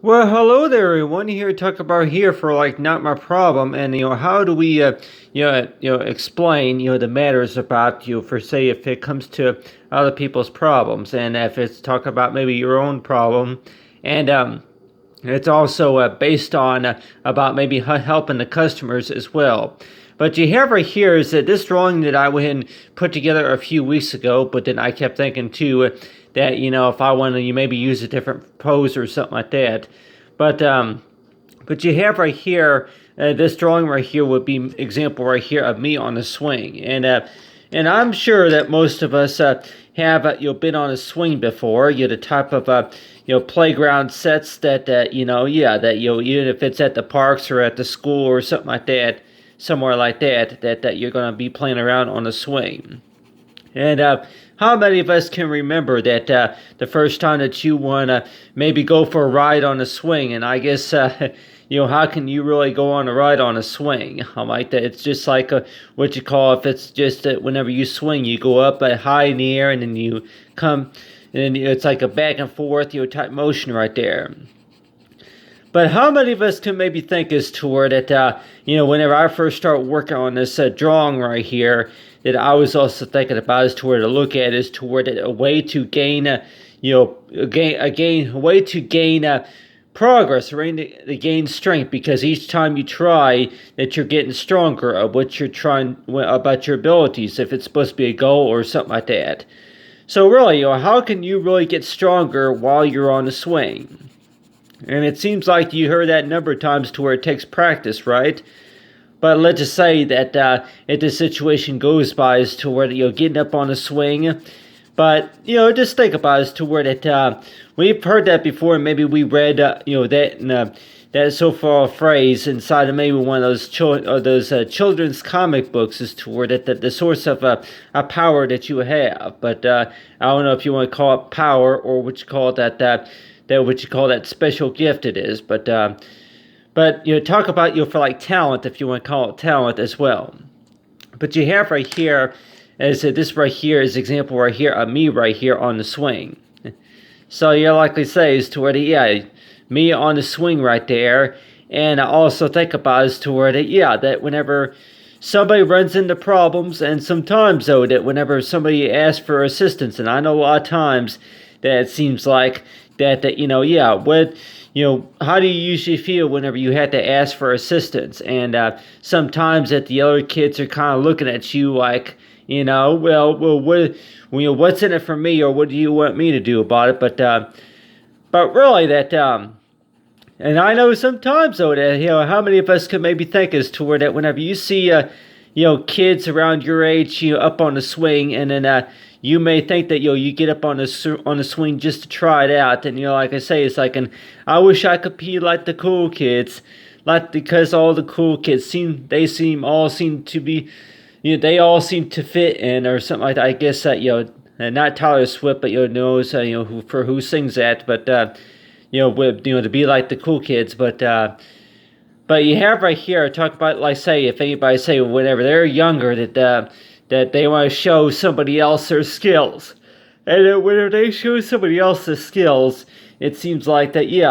Well, hello there, everyone. Here to talk about here for like not my problem, and how do we explain the matters about for say if it comes to other people's problems, and if it's talk about maybe your own problem, and it's also based on about maybe helping the customers as well. But you have right here is that this drawing that I went and put together a few weeks ago, but then I kept thinking too that if I wanted to maybe use a different pose or something like that. But but you have right here this drawing right here would be example right here of me on a swing, and I'm sure that most of us have been on a swing before. The type of playground sets that that even if it's at the parks or at the school or something like that, somewhere like that you're going to be playing around on a swing. And how many of us can remember that the first time that you want to maybe go for a ride on a swing? And I guess, how can you really go on a ride on a swing? I like that. It's just like what you call, if it's just whenever you swing, you go up high in the air and then you come, and it's like a back and forth, type motion right there. But how many of us can maybe think as to where that, whenever I first start working on this drawing right here, that I was also thinking about as to where to look at is toward a way to gain, a way to gain progress, or to gain strength, because each time you try, that you're getting stronger of what you're trying about your abilities, if it's supposed to be a goal or something like that. So really, how can you really get stronger while you're on the swing? And it seems like you heard that a number of times to where it takes practice, right? But let's just say that if the situation goes by as to where you're getting up on a swing, but just think about it as to where that we've heard that before, and maybe we read that in, that so far phrase inside of maybe one of those children's comic books as to where that the source of a power that you have. But I don't know if you want to call it power or what you call that what you call that special gift it is, but talk about for like talent, if you want to call it talent as well. But you have right here, as this right here is example right here of me right here on the swing. So you likely say is to where me on the swing right there, and I also think about is to where that whenever somebody runs into problems, and sometimes though that whenever somebody asks for assistance, and I know a lot of times that it seems like that what how do you usually feel whenever you have to ask for assistance? And sometimes that the other kids are kind of looking at you like, what's in it for me, or what do you want me to do about it? But really that and I know sometimes though that how many of us could maybe think as to where that whenever you see kids around your age up on the swing, and then you may think that you get up on the swing just to try it out, and like I say, it's like I wish I could be like the cool kids, like because all the cool kids all seem to be, they all seem to fit in or something like that. I guess that not Tyler Swift, but knows who sings that, but to be like the cool kids, but you have right here talk about, like, say, if anybody say whenever they're younger that they want to show somebody else their skills, and then whenever they show somebody else the skills, it seems like that you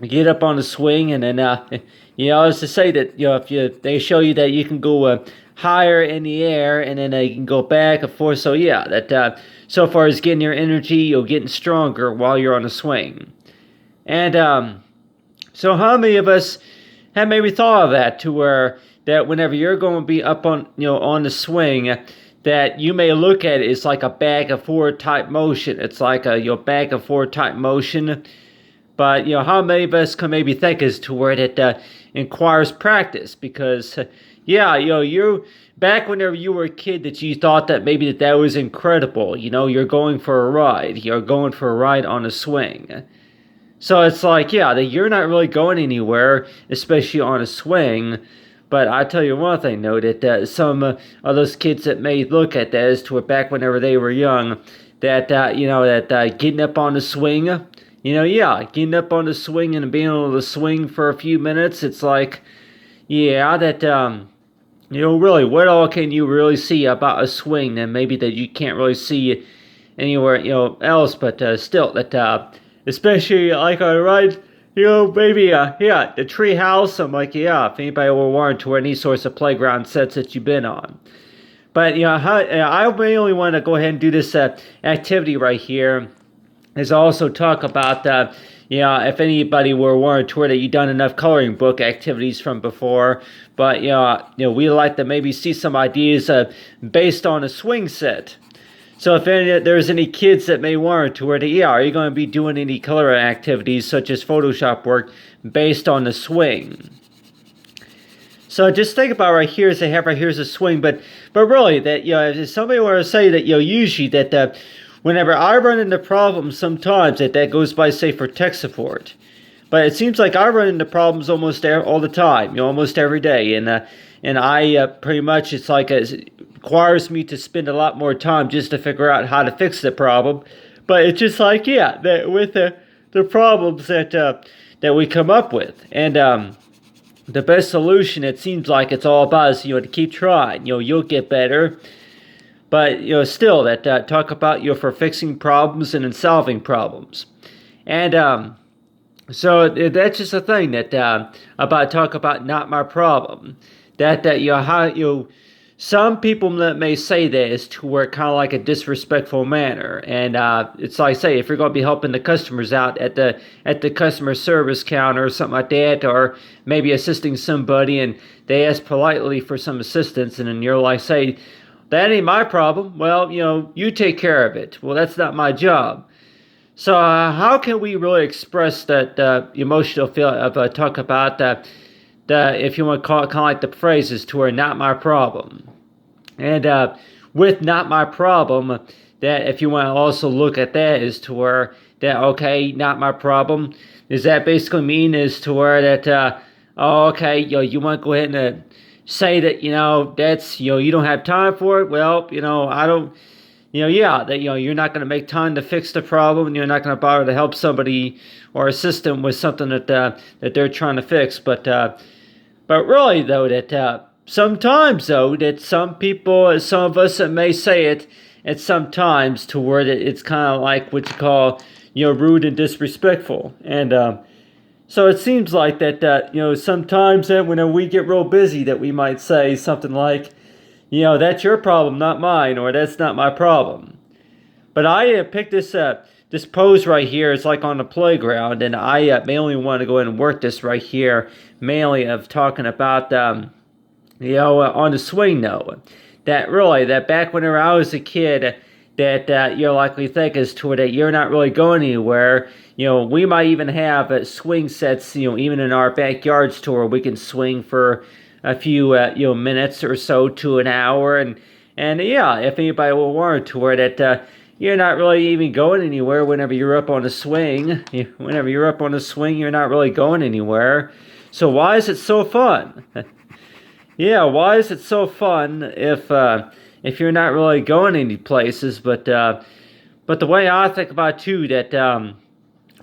get up on the swing, and then as to say that if they show you that you can go higher in the air, and then you can go back and forth. So that so far as getting your energy, you're getting stronger while you're on the swing, and so how many of us have maybe thought of that to where that whenever you're going to be up on the swing, that you may look at it as like a back and forth type motion. It's like a back and forth type motion. But how many of us can maybe think as to where that requires practice? Because you back whenever you were a kid that you thought that maybe that was incredible. You're going for a ride. You're going for a ride on a swing. So it's like, that you're not really going anywhere, especially on a swing. But I tell you one thing, though, that some of those kids that may look at that as to back whenever they were young, that getting up on the swing, getting up on the swing and being able to swing for a few minutes, it's like, that really, what all can you really see about a swing that maybe that you can't really see anywhere else? But still, that especially like I write, maybe the tree house. I'm like, yeah, if anybody were wanting to any sorts of playground sets that you've been on. But I mainly want to go ahead and do this activity right here. Is also talk about if anybody were wanting to that you've done enough coloring book activities from before. But we like to maybe see some ideas based on a swing set. So if there's any kids that may want to, are you going to be doing any color activities such as Photoshop work based on the swing? So just think about right here, as they have right here is a swing, but really that if somebody were to say that usually that whenever I run into problems, sometimes that goes by say for tech support, but it seems like I run into problems almost all the time, almost every day, and I pretty much it's like it requires me to spend a lot more time just to figure out how to fix the problem. But it's just like that with the problems that we come up with, and the best solution, it seems like it's all about is to keep trying. You'll get better, but still that talk about for fixing problems and in solving problems, and so that's just a thing that about talk about not my problem. That how some people that may say that is to where kind of like a disrespectful manner, and it's like say if you're going to be helping the customers out at the customer service counter or something like that, or maybe assisting somebody and they ask politely for some assistance, and then you're like say that ain't my problem. Well, you take care of it. Well, that's not my job. So how can we really express that emotional feel of talk about the if you want to call it kind of like the phrases to where not my problem. And with not my problem, that if you want to also look at that is to where that, okay, not my problem, does that basically mean is to where that, okay, you want to go ahead and say that, that's, you don't have time for it? Well, I don't, that, you're not going to make time to fix the problem, and you're not going to bother to help somebody or assist them with something that they're trying to fix. But really, though, that sometimes, though, that some people, some of us that may say it at sometimes to where that it's kind of like what you call, rude and disrespectful. And so it seems like that, sometimes that whenever we get real busy that we might say something like, that's your problem, not mine, or that's not my problem. But I picked this pose right here. It's like on the playground, and I mainly want to go ahead and work this right here, mainly of talking about, on the swing though. That really, that back whenever I was a kid, that you're likely think as to that you're not really going anywhere. We might even have swing sets, even in our backyards to where we can swing for a few, minutes or so to an hour, and if anybody will want to where that. You're not really even going anywhere whenever you're up on a swing. Whenever you're up on a swing, you're not really going anywhere. So why is it so fun? Yeah, why is it so fun if you're not really going any places? But the way I think about it too, that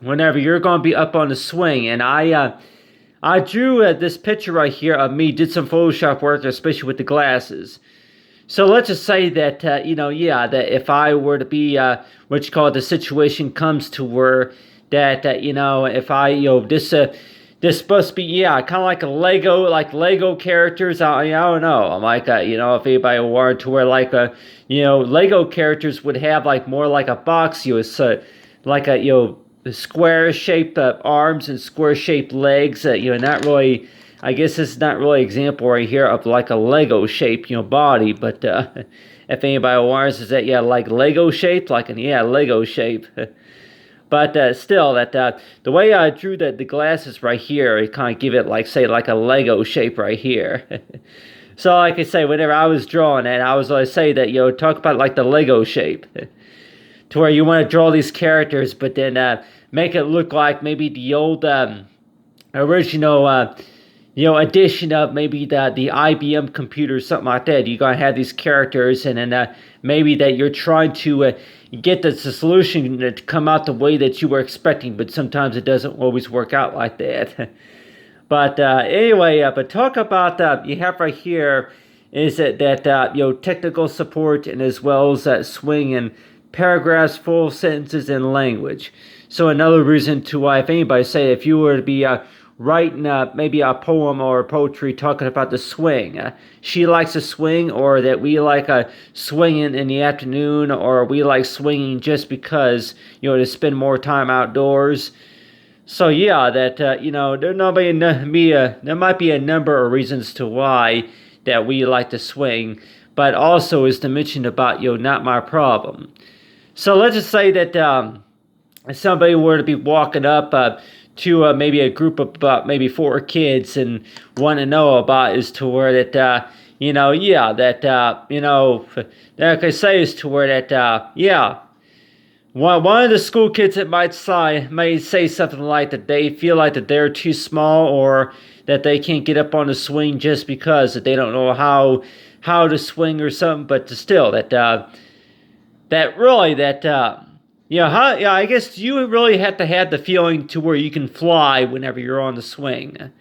whenever you're going to be up on the swing, and I drew this picture right here of me, did some Photoshop work, especially with the glasses. So let's just say that, that if I were to be, what you call the situation comes to where that, if I, this supposed to be, kind of like Lego characters. I don't know. I'm like, if anybody wanted to wear like Lego characters would have like more like a box, like a, square-shaped arms and square-shaped legs, not really. I guess this is not really an example right here of like a Lego shape, body, but if anybody wants, is that, like Lego shaped? Like Lego shape. But still, that the way I drew the glasses right here, it kind of give it like, say, like a Lego shape right here. So like I say, whenever I was drawing that, I was going to say that, talk about like the Lego shape. To where you want to draw these characters, but then make it look like maybe the old original addition of maybe the IBM computer, something like that. You're going to have these characters, and then maybe that you're trying to get the solution to come out the way that you were expecting, but sometimes it doesn't always work out like that. But anyway, but talk about, you have right here, is that technical support, and as well as swing and paragraphs, full sentences, and language. So another reason to why, if anybody say, if you were to be writing maybe a poem or poetry talking about the swing, she likes to swing, or that we like swinging in the afternoon, or we like swinging just because, to spend more time outdoors. So yeah, that there might be a number of reasons to why that we like to swing, but also is to mention about not my problem. So let's just say that if somebody were to be walking up to maybe a group of about maybe 4 kids and want to know about is to where that like I say is to where that one of the school kids that might say something like that they feel like that they're too small, or that they can't get up on the swing just because that they don't know how to swing or something. But still, that really I guess you really have to have the feeling to where you can fly whenever you're on the swing.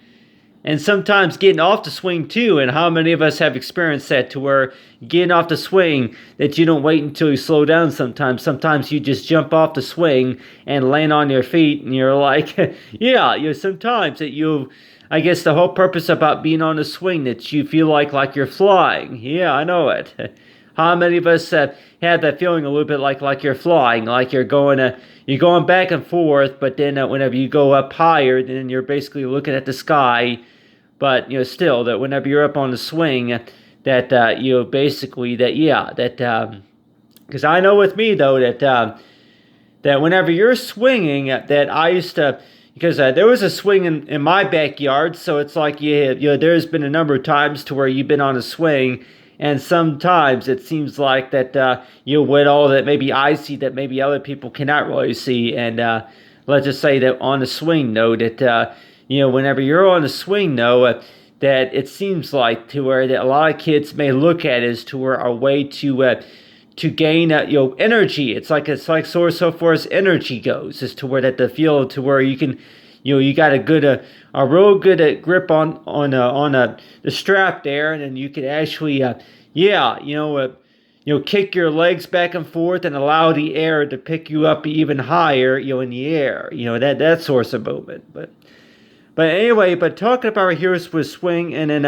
And sometimes getting off the swing too, and how many of us have experienced that, to where getting off the swing, that you don't wait until you slow down sometimes. Sometimes you just jump off the swing and land on your feet, and you're like, sometimes that I guess the whole purpose about being on the swing, that you feel like you're flying. Yeah, I know it. How many of us have had that feeling a little bit like you're flying, like you're going back and forth, but then whenever you go up higher, then you're basically looking at the sky. But still, that whenever you're up on the swing, that basically because I know with me though that whenever you're swinging, that I used to. Because there was a swing in my backyard, so it's like there's been a number of times to where you've been on a swing, and sometimes it seems like that with all that maybe I see that maybe other people cannot really see, and let's just say that on the swing though that whenever you're on the swing though, that it seems like to where that a lot of kids may look at it as to where a way to gain energy. It's like so far as energy goes, is to where that the feel to where you can you got a real good grip on the strap there, and then you could actually kick your legs back and forth and allow the air to pick you up even higher in the air, that source of movement. But anyway, but talking about here with swing, and then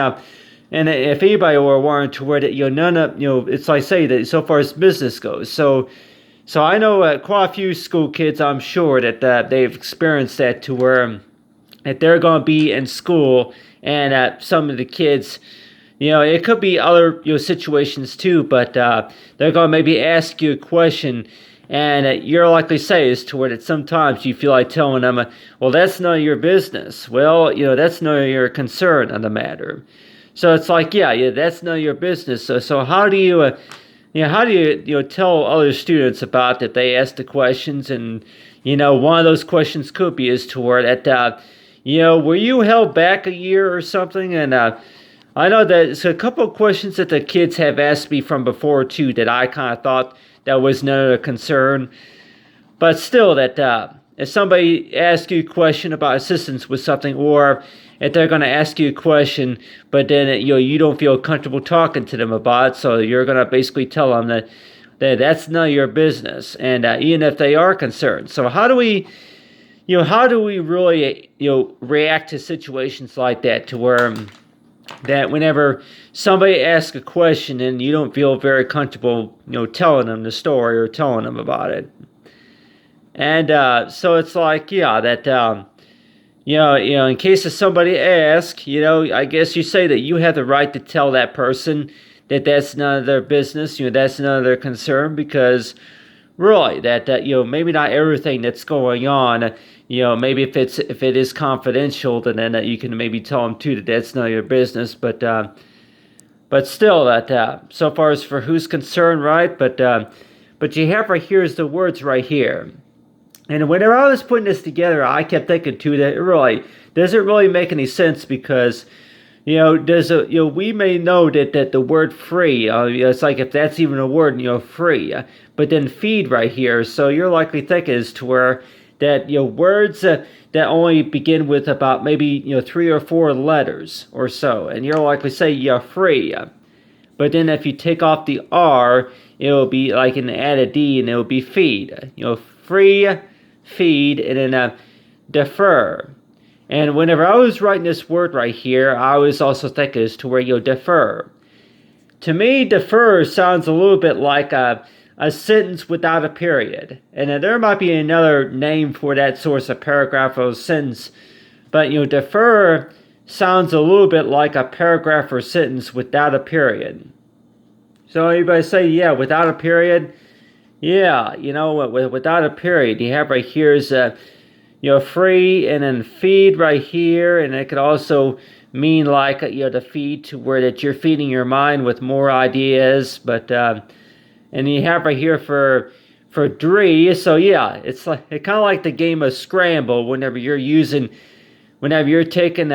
and if anybody were wanting to wear that, none of it's like I say that so far as business goes. So I know quite a few school kids, I'm sure that they've experienced that, to where that they're going to be in school, and some of the kids, it could be other situations too, but they're going to maybe ask you a question. And you're likely to say is to where that sometimes you feel like telling them, well, that's none of your business. Well, that's none of your concern on the matter. So it's like, that's none of your business. So how do you, tell other students about that? They ask the questions, and one of those questions could be is to where that, were you held back a year or something? And I know that it's a couple of questions that the kids have asked me from before too, that I kind of thought that was none of their concern. But still, that if somebody asks you a question about assistance with something, or if they're going to ask you a question, but then you don't feel comfortable talking to them about it, so you're going to basically tell them that that's none of your business, and even if they are concerned. So how do we really react to situations like that, to where that whenever somebody asks a question and you don't feel very comfortable, telling them the story or telling them about it. And so it's like, that, in case of somebody asks, I guess you say that you have the right to tell that person that that's none of their business, that's none of their concern, because really that maybe not everything that's going on, maybe if it is confidential, then you can maybe tell them too that that's none of your business. But still, that so far as for who's concerned, right? But you have right here is the words right here. And whenever I was putting this together, I kept thinking too that it really doesn't really make any sense, because we may know that the word free, it's like if that's even a word, free, but then feed right here. So you're likely thinking is to where that words that only begin with about maybe 3 or 4 letters or so, and you're likely say free. But then if you take off the R, it will be like an add a D, and it will be feed. Free, feed, and then defer. And whenever I was writing this word right here, I was also thinking as to where you defer. To me, defer sounds a little bit like a sentence without a period. And there might be another name for that source of paragraph or sentence, but defer sounds a little bit like a paragraph or sentence without a period. So everybody say, yeah, without a period? Yeah, without a period. You have right here is free, and then feed right here, and it could also mean like the feed to where that you're feeding your mind with more ideas. But and you have right here for dree. So yeah, it's kind of like the game of Scramble. Whenever you're taking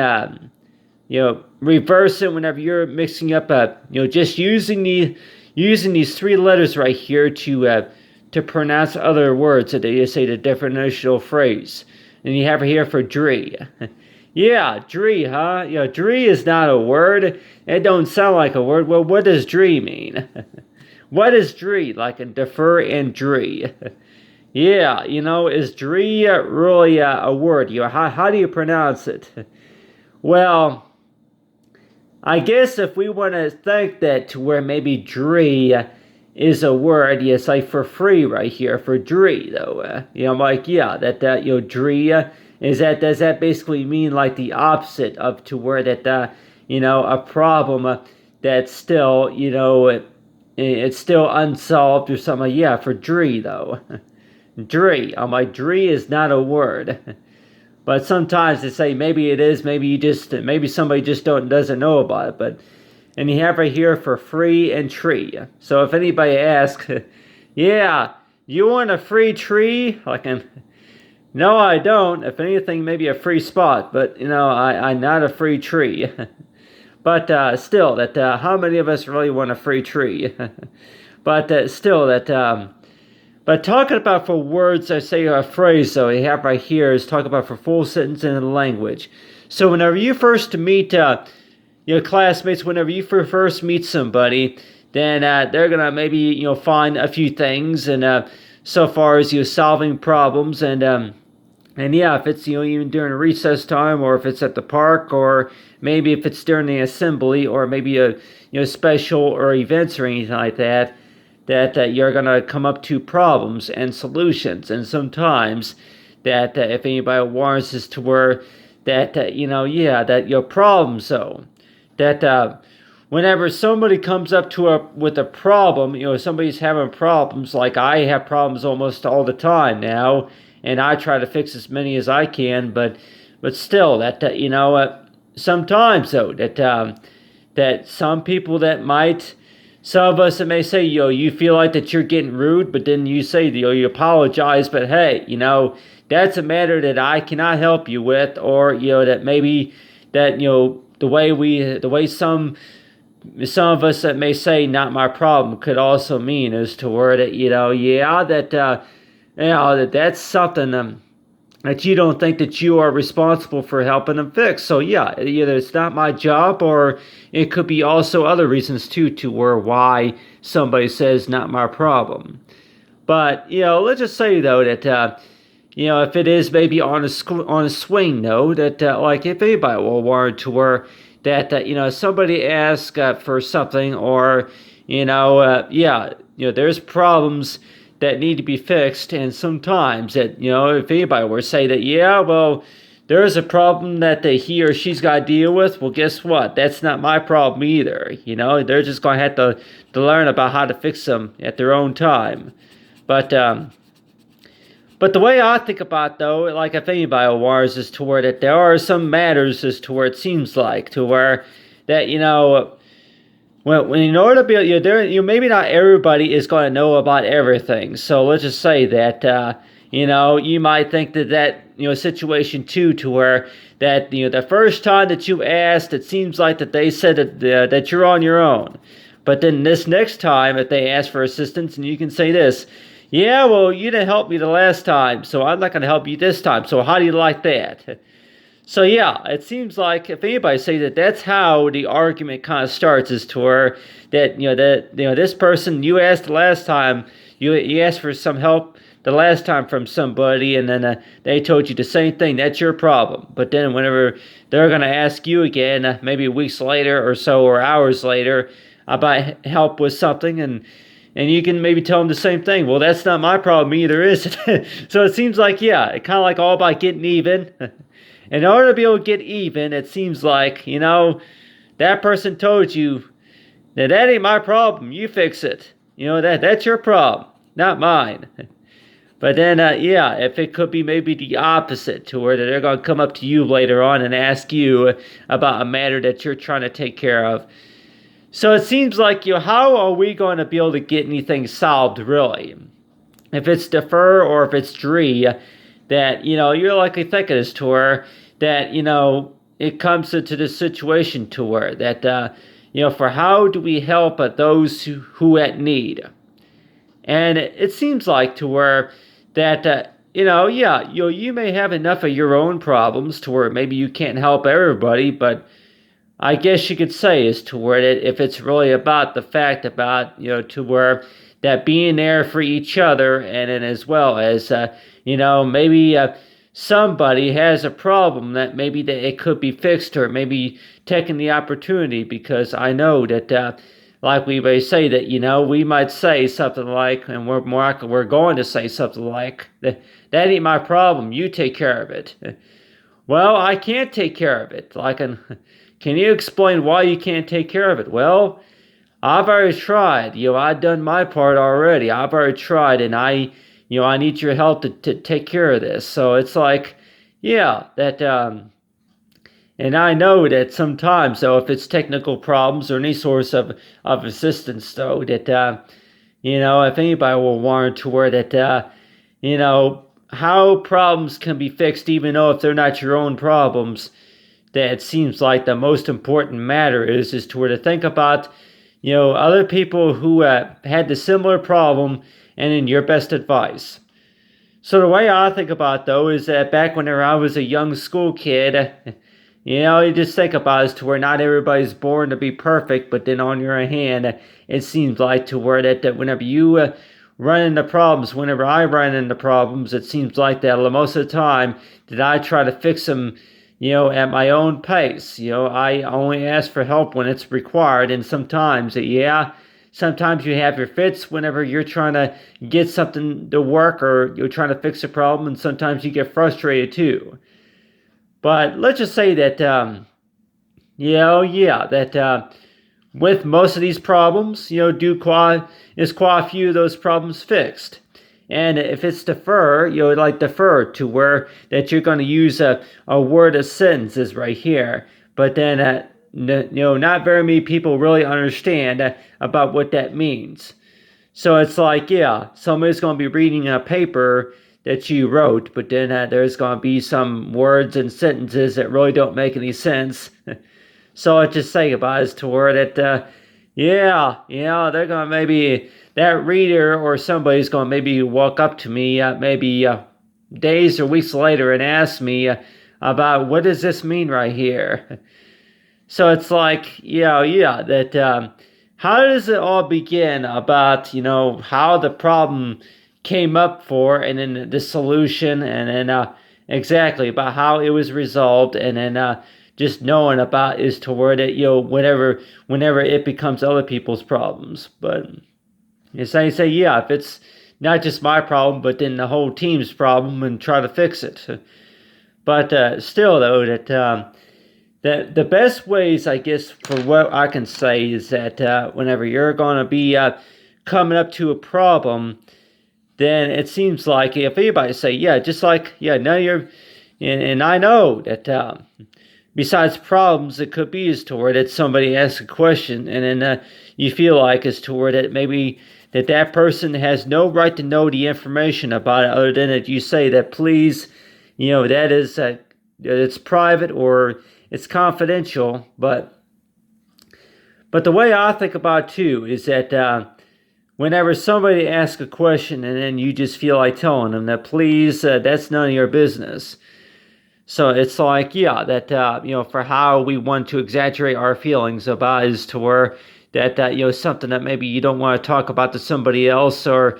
reversing, whenever you're mixing up just using these three letters right here to pronounce other words that they say the definitional phrase. And you have it here for dree. Yeah, dree, huh? Dree is not a word. It don't sound like a word. Well, what does dree mean? What is dree? Like in defer and dree. Yeah, is dree really a word? How do you pronounce it? Well, I guess if we want to think that to where maybe dree is a word, yes, like for free right here, for dree, though. Dree, does that basically mean like the opposite of to where that, a problem that's still, it's still unsolved or something. Yeah, for dree, though. Dree. Dree is not a word. But sometimes they say maybe it is, maybe somebody just doesn't know about it. But and you have right here for free and tree. So if anybody asks, yeah, you want a free tree? No, I don't. If anything, maybe a free spot. But I'm not a free tree. But still, that how many of us really want a free tree? But still, that. But talking about for words, I say a phrase, though, you have right here is talk about for full sentence in the language. So whenever you first meet your classmates, whenever you first meet somebody, then they're going to maybe, find a few things, and so far as solving problems, and yeah, if it's, even during recess time, or if it's at the park, or maybe if it's during the assembly, or maybe a special or events or anything like that, that you're going to come up to problems and solutions. And sometimes that if anybody warns us to where that, that your problem zone, that whenever somebody comes up with a problem, somebody's having problems, like I have problems almost all the time now, and I try to fix as many as I can, but still, that, sometimes, though, that some people that might, some of us that may say, you feel like that you're getting rude, but then you say, you apologize, but hey, that's a matter that I cannot help you with, or, that maybe that, the way some of us that may say not my problem could also mean as to where that, that's something that you don't think that you are responsible for helping them fix. So yeah, either it's not my job, or it could be also other reasons too, to why somebody says not my problem. But let's just say though that if it is maybe on a swing though, that like if anybody will warrant to where that somebody asks for something, or there's problems that need to be fixed, and sometimes that if anybody were to say that there's a problem that he or she's got to deal with, well, guess what? That's not my problem either. They're just going to have to learn about how to fix them at their own time. But the way I think about, though, like if anybody wars, is to where that there are some matters as to where it seems like to where that well, in order to be there, maybe not everybody is going to know about everything. So let's just say that you might think that situation too, to where that the first time that you asked, it seems like that they said that you're on your own. But then this next time, if they ask for assistance, and you can say this, yeah, well, you didn't help me the last time, so I'm not going to help you this time. So how do you like that? So yeah, it seems like if anybody say that, that's how the argument kind of starts, is to where that this person you asked the last time, you asked for some help the last time from somebody, and then they told you the same thing. That's your problem. But then whenever they're going to ask you again, maybe weeks later or so, or hours later, about help with something, and you can maybe tell them the same thing. Well, that's not my problem either, is it? So it seems like, yeah, it kind of like all about getting even. In order to be able to get even, it seems like, that person told you that ain't my problem. You fix it. That's your problem, not mine. But then, if it could be maybe the opposite, to where they're going to come up to you later on and ask you about a matter that you're trying to take care of. So it seems like, how are we going to be able to get anything solved, really? If it's defer or if it's dree, that, you're likely thinking this, to where that, it comes into this situation, to where that, for how do we help those who at need? And it seems like, to where that, you may have enough of your own problems to where maybe you can't help everybody, but I guess you could say is to where that if it's really about the fact about, to where that being there for each other, and then as well as, maybe somebody has a problem that maybe that it could be fixed, or maybe taking the opportunity, because I know that, like we may say that, we might say something like, and we're going to say something like, that ain't my problem, you take care of it. Well, I can't take care of it. Can you explain why you can't take care of it? Well, I've already tried. I've done my part already. I've already tried, and I need your help to take care of this. So it's like, that, and I know that sometimes, though, if it's technical problems or any source of assistance, though, that, if anybody will warrant to where that, how problems can be fixed, even though if they're not your own problems, that it seems like the most important matter is to where to think about, other people who had the similar problem, and in your best advice. So the way I think about it, though, is that back whenever I was a young school kid, you just think about it, to where not everybody's born to be perfect, but then on your hand, it seems like to where that whenever you run into problems, whenever I run into problems, it seems like that most of the time that I try to fix them, at my own pace. I only ask for help when it's required, and sometimes you have your fits whenever you're trying to get something to work, or you're trying to fix a problem, and sometimes you get frustrated too. But let's just say that, with most of these problems, is quite a few of those problems fixed. And if it's defer, defer to where that you're going to use a word of sentences right here. But then, not very many people really understand about what that means. So it's like, somebody's going to be reading a paper that you wrote, but then there's going to be some words and sentences that really don't make any sense. So I just say about it to where that, they're going to maybe, that reader or somebody's going to maybe walk up to me maybe days or weeks later and ask me about what does this mean right here. So it's like, that how does it all begin about, how the problem came up for, and then the solution, and then exactly about how it was resolved, and then just knowing about is to where that, whenever it becomes other people's problems. But it's like you say, if it's not just my problem, but then the whole team's problem, and try to fix it. But still, though, that the best ways, I guess, for what I can say is that whenever you're going to be coming up to a problem, then it seems like if anybody say, now you're, and I know that besides problems, it could be as to where that somebody asks a question, and then you feel like as to where that maybe that person has no right to know the information about it, other than that you say that please, that is it's private or it's confidential. But the way I think about it too is that whenever somebody asks a question and then you just feel like telling them that please, that's none of your business. So it's like, that, for how we want to exaggerate our feelings about is to where that, something that maybe you don't want to talk about to somebody else, or,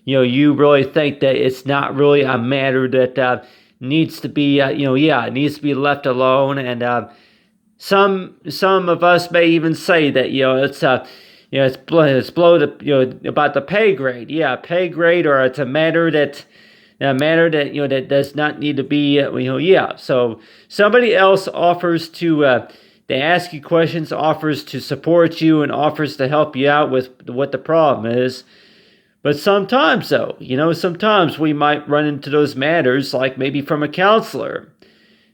you really think that it's not really a matter that needs to be, it needs to be left alone. And some of us may even say that it's below the about the pay grade, pay grade, or it's a matter that does not need to be, So somebody else offers to ask you questions, offers to support you, and offers to help you out with what the problem is. But sometimes, though, sometimes we might run into those matters, like maybe from a counselor,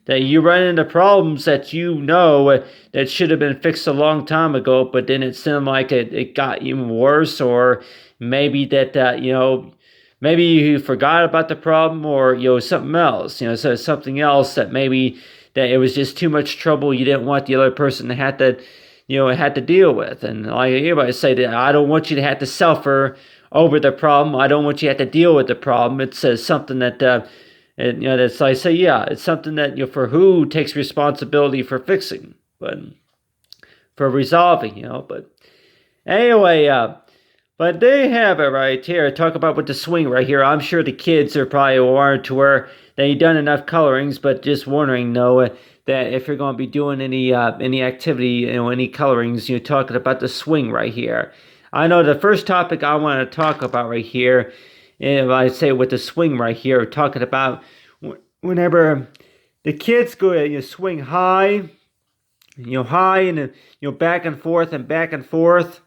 that you run into problems that that should have been fixed a long time ago, but then it seemed like it got even worse, or maybe maybe you forgot about the problem, or something else, so something else that maybe that it was just too much trouble you didn't want the other person to have to deal with. And like everybody say that I don't want you to have to suffer over the problem. I don't want you to have to deal with the problem. It says something that that's I say, it's something that for who takes responsibility for fixing, but for resolving, But anyway, but they have it right here. Talk about with the swing right here. I'm sure the kids are probably warned to where they've done enough colorings, but just wondering, that if you're going to be doing any activity, any colorings, talking about the swing right here. I know the first topic I want to talk about right here, if I say with the swing right here, talking about whenever the kids go to swing high, high and back and forth and back and forth.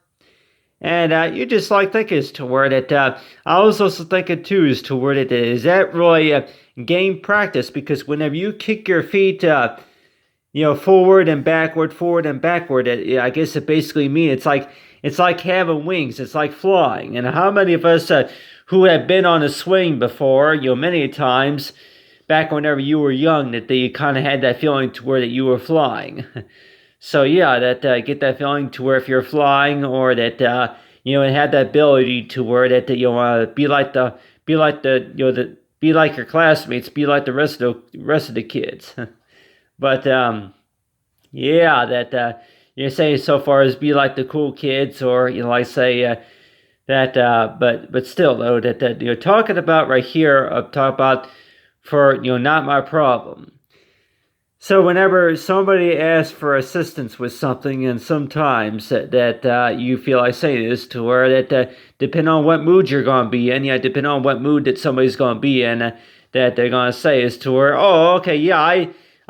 And you just like thinking as to where that, I was also thinking too as to where that is that really game practice, because whenever you kick your feet, forward and backward, I guess it basically means it's like having wings, it's like flying. And how many of us who have been on a swing before, many times back whenever you were young, that you kind of had that feeling to where that you were flying. So that get that feeling to where if you're flying, or that it had that ability to where that you want to be like your classmates, be like the rest of the kids. But that you're saying so far as be like the cool kids, or I say but still though that you're talking about right here, talk about for not my problem. So whenever somebody asks for assistance with something, and sometimes that you feel I say this to where that depending on what mood you're going to be in, depending on what mood that somebody's going to be in, that they're going to say is to where, oh, okay,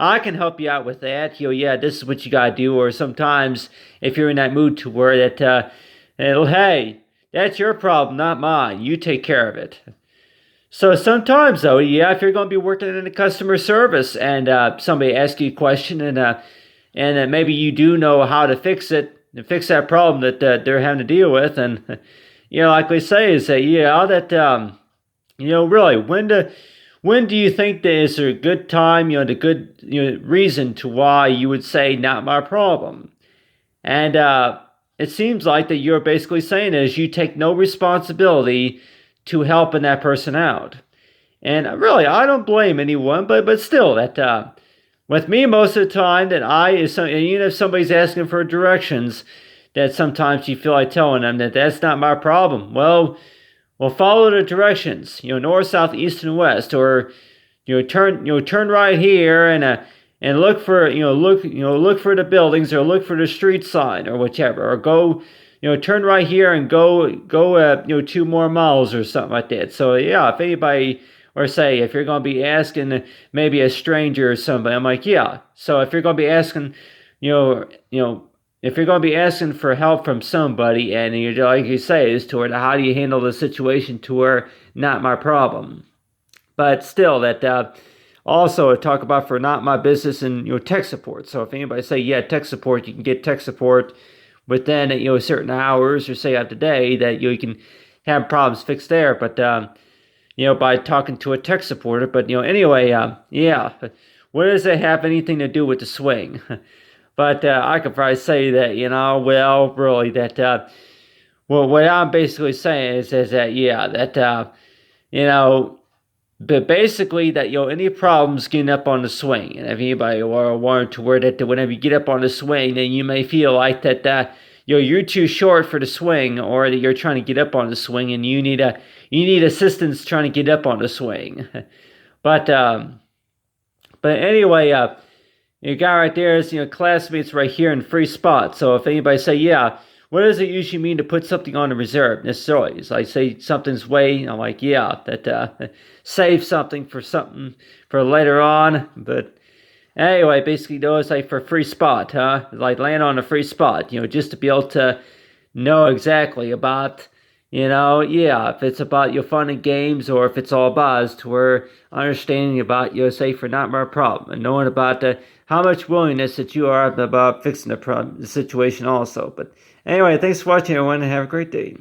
I can help you out with that. This is what you got to do. Or sometimes if you're in that mood to where that, hey, that's your problem, not mine. You take care of it. So sometimes, though, if you're going to be working in the customer service and somebody asks you a question, and maybe you do know how to fix it, and fix that problem that they're having to deal with, and like we say, is that really, when do you think there is a good time, the good reason to why you would say not my problem? And it seems like that you're basically saying is you take no responsibility to helping that person out. And really, I don't blame anyone, but still, that with me most of the time, that even if somebody's asking for directions, that sometimes you feel like telling them that that's not my problem. Well, follow the directions, north, south, east, and west, or turn right here and look for look for the buildings, or look for the street sign, or whichever, or go. Turn right here and go 2 more miles or something like that. So if anybody, or say if you're going to be asking maybe a stranger or somebody, I'm like, So if you're going to be asking, if you're going to be asking for help from somebody, and you're like you say is to her, how do you handle the situation to her? Not my problem. But still, that also talk about for not my business and tech support. So if anybody say tech support, you can get tech support within certain hours, or say of the day, that you can have problems fixed there. But by talking to a tech supporter. But anyway, what does that have anything to do with the swing? But I could probably say that really that what I'm basically saying is that but basically that any problems getting up on the swing, and if anybody wanted to word it, that whenever you get up on the swing, then you may feel like that you're too short for the swing, or that you're trying to get up on the swing and you need assistance trying to get up on the swing. But anyway, your guy right there is, classmates right here in free spot. So if anybody say, yeah, what does it usually mean to put something on the reserve necessarily? So I say something's way, I'm like, yeah, that save something for later on. But anyway, basically those like for free spot, huh? Like land on a free spot, just to be able to know exactly about, yeah, if it's about your fun and games or if it's all buzz, to where understanding about your say for nightmare problem and knowing about how much willingness that you are about fixing the situation also. But anyway, thanks for watching everyone and have a great day.